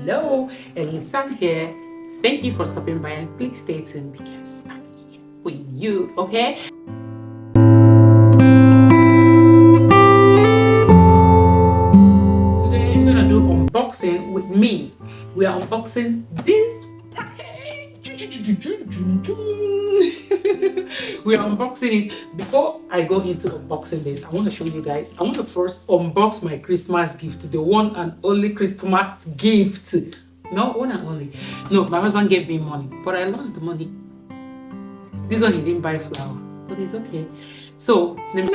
Hello, Elisan here. Thank you for stopping by and please stay tuned because I'm here for you, okay? Today I'm gonna do unboxing with me. We are unboxing this package. We are unboxing it. Before I go into unboxing this, I want to show you guys. I want to first unbox my Christmas gift, the one and only Christmas gift. No, one and only. No, my husband gave me money, but I lost the money. This one he didn't buy flour, but it's okay. So let me.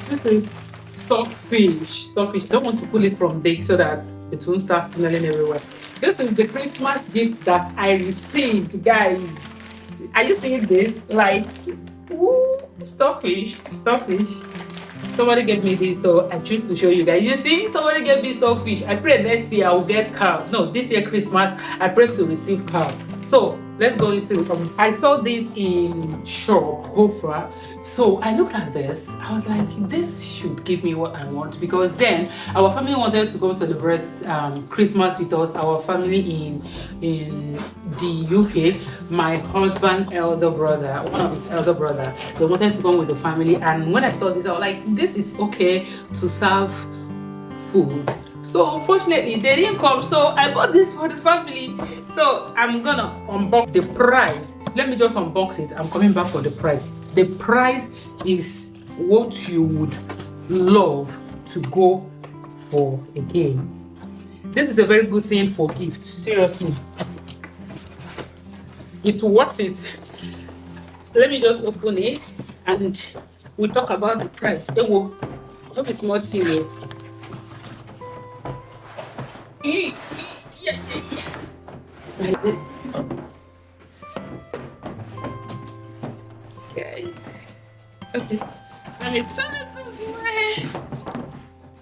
This is stockfish. Stockfish. Don't want to pull it from big so that it won't start smelling everywhere. This is the Christmas gift that I received, guys. Are you seeing this? Like, ooh, stockfish. Somebody gave me this, so I choose to show you guys. You see, somebody gave me stockfish. I pray next year I will get cow. No, this year Christmas I pray to receive cow. So let's go into it. I saw this in shop Ware. So I looked at this. I was like, this should give me what I want, because then our family wanted to go celebrate Christmas with us. Our family in the UK, my husband's elder brother, one of his elder brother, they wanted to come with the family. And when I saw this, I was like, this is okay to serve food. So unfortunately they didn't come, so I bought this for the family. So I'm gonna unbox the price. Let me just unbox it. I'm coming back for the price. The price is what you would love to go for again. This is a very good thing for gifts, seriously. It's worth it. Let me just open it and we'll talk about the price. It will be small thing. Guys, okay, and it's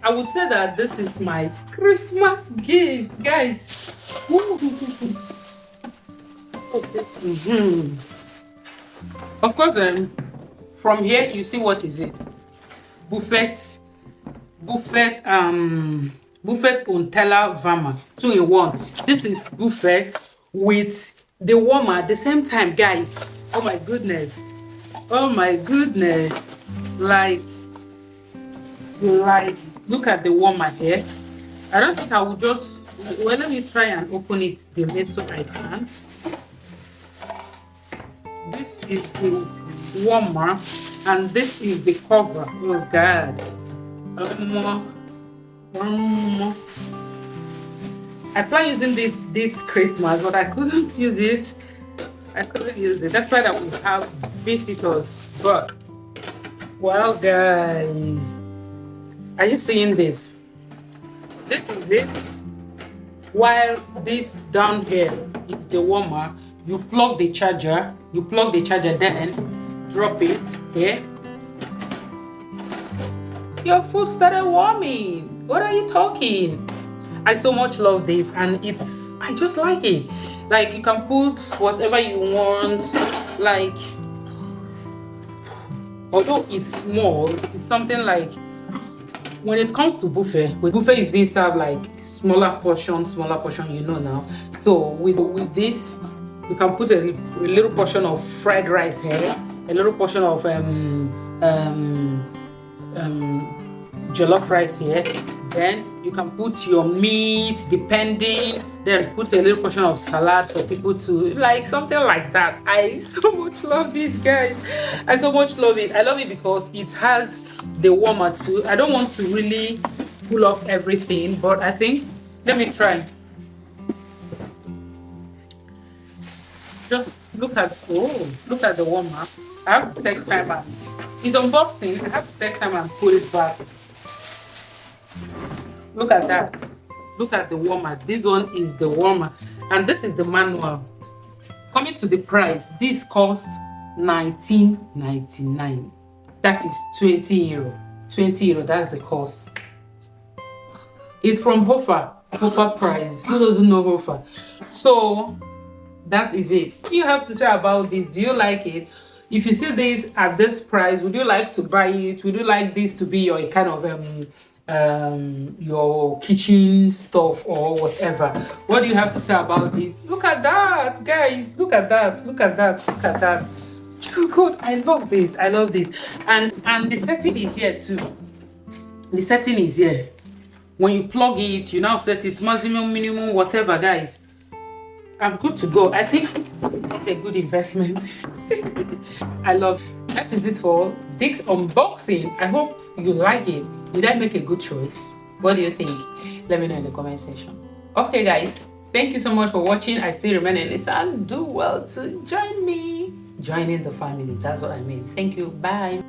I would say that this is my Christmas gift, guys. Oh, this. Of course, from here you see what is it? Buffet Untella Vama 2-in-1. This is buffet with the warmer at the same time, guys. Oh my goodness, like look at the warmer here. I don't think I will just, well, let me try and open it the little I can. This is the warmer and this is the cover. Oh god. I planned using this Christmas, but I couldn't use it. That's why that we have visitors. But well, guys, are you seeing this? This is it. While this down here is the warmer, you plug the charger. Then drop it here. Your food started warming. What are you talking? I so much love this, and I just like it. Like, you can put whatever you want. Like, although it's small, it's something like, when it comes to buffet is being served like smaller portion, you know now. So with this, you can put a little portion of fried rice here, a little portion of jollof rice here. Then you can put your meat, depending. Then put a little portion of salad for people to like, something like that. I so much love this, guys. I so much love it. I love it because it has the warmer too. I don't want to really pull off everything, but I think, let me try. Just look at the warmer. I have to take time and it's unboxing. I have to take time and put it back. Look at that. Look at the warmer. This one is the warmer, and this is the manual. Coming to the price, this cost €19.99. That is €20. €20, that's the cost. It's from Ware price. Who doesn't know Ware? So that is it. You have to say about this. Do you like it? if you see this at this price, would you like to buy it? Would you like this to be your kind of your kitchen stuff or whatever? What do you have to say about this? Look at that, guys. Look at that. Look at that. Look at that. True God, I love this. I love this. And the setting is here too. The setting is here. When you plug it, you now set it maximum, minimum, whatever, guys. I'm good to go. I think it's a good investment. I love it. That is it for this unboxing. I hope you like it. Did I make a good choice? What do you think? Let me know in the comment section. Okay, guys. Thank you so much for watching. I still remain Elisa. Do well to join me. Join in the family. That's what I mean. Thank you. Bye.